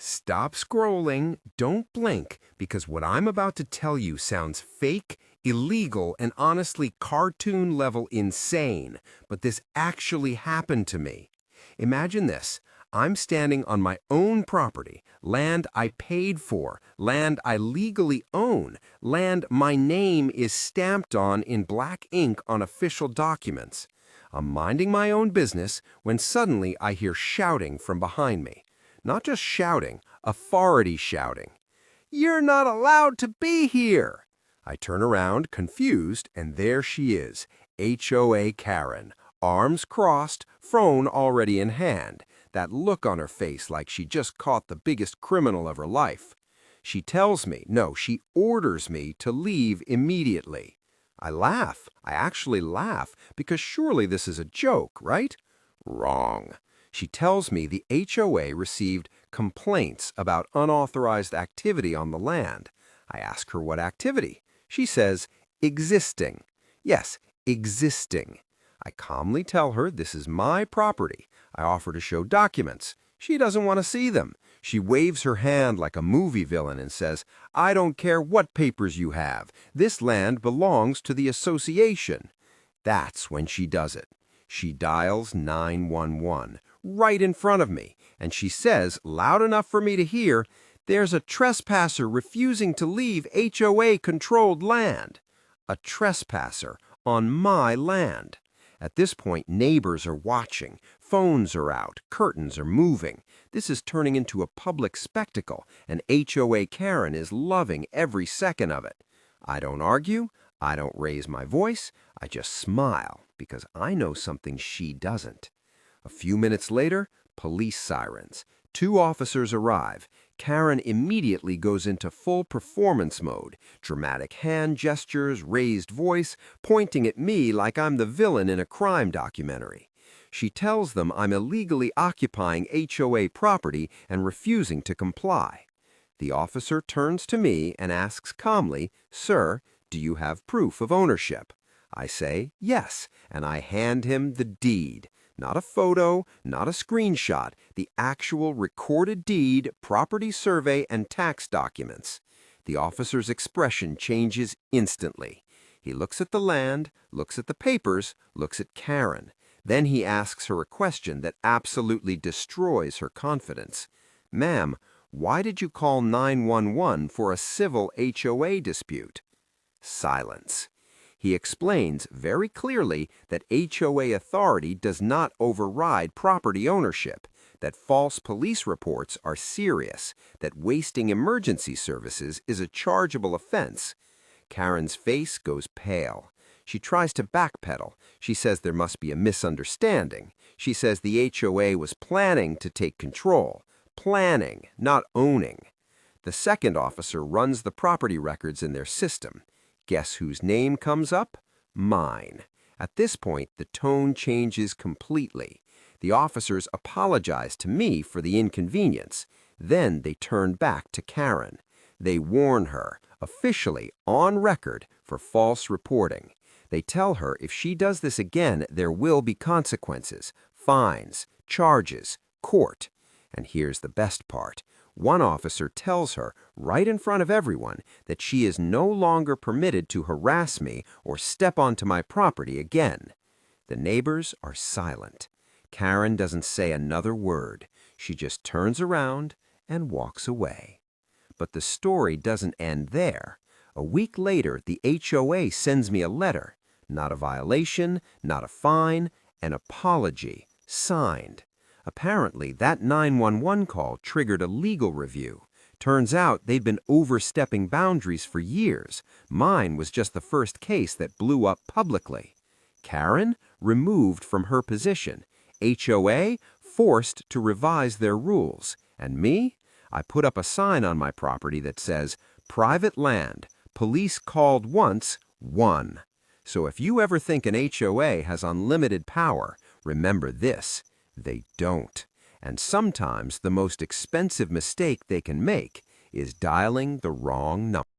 Stop scrolling, don't blink, because what I'm about to tell you sounds fake, illegal, and honestly cartoon-level insane, but this actually happened to me. Imagine this. I'm standing on my own property, land I paid for, land I legally own, land my name is stamped on in black ink on official documents. I'm minding my own business when suddenly I hear shouting from behind me. Not just shouting, authority shouting. "You're not allowed to be here!" I turn around, confused, and there she is, HOA Karen, arms crossed, phone already in hand, that look on her face like she just caught the biggest criminal of her life. She tells me, no, she orders me to leave immediately. I laugh. I actually laugh, because surely this is a joke, right? Wrong. She tells me the HOA received complaints about unauthorized activity on the land. I ask her what activity. She says, existing. Yes, existing. I calmly tell her this is my property. I offer to show documents. She doesn't want to see them. She waves her hand like a movie villain and says, "I don't care what papers you have. This land belongs to the association." That's when she does it. She dials 911 right in front of me, and she says, loud enough for me to hear, "There's a trespasser refusing to leave HOA-controlled land." A trespasser on my land. At this point, neighbors are watching, phones are out, curtains are moving. This is turning into a public spectacle, and HOA Karen is loving every second of it. I don't argue, I don't raise my voice, I just smile, because I know something she doesn't. A few minutes later, police sirens. 2 officers arrive. Karen immediately goes into full performance mode, dramatic hand gestures, raised voice, pointing at me like I'm the villain in a crime documentary. She tells them I'm illegally occupying HOA property and refusing to comply. The officer turns to me and asks calmly, "Sir, do you have proof of ownership?" I say, "Yes," and I hand him the deed. Not a photo, not a screenshot, the actual recorded deed, property survey, and tax documents. The officer's expression changes instantly. He looks at the land, looks at the papers, looks at Karen. Then he asks her a question that absolutely destroys her confidence. "Ma'am, why did you call 911 for a civil HOA dispute?" Silence. He explains very clearly that HOA authority does not override property ownership, that false police reports are serious, that wasting emergency services is a chargeable offense. Karen's face goes pale. She tries to backpedal. She says there must be a misunderstanding. She says the HOA was planning to take control. Planning, not owning. The second officer runs the property records in their system. Guess whose name comes up? Mine. At this point, the tone changes completely. The officers apologize to me for the inconvenience. Then they turn back to Karen. They warn her, officially, on record, for false reporting. They tell her if she does this again, there will be consequences, fines, charges, court. And here's the best part. One officer tells her, right in front of everyone, that she is no longer permitted to harass me or step onto my property again. The neighbors are silent. Karen doesn't say another word. She just turns around and walks away. But the story doesn't end there. A week later, the HOA sends me a letter. Not a violation, not a fine, an apology, signed. Apparently, that 911 call triggered a legal review. Turns out they'd been overstepping boundaries for years. Mine was just the first case that blew up publicly. Karen, removed from her position. HOA, forced to revise their rules. And me? I put up a sign on my property that says, "Private land. Police called once, won." So if you ever think an HOA has unlimited power, remember this. They don't. And sometimes the most expensive mistake they can make is dialing the wrong number.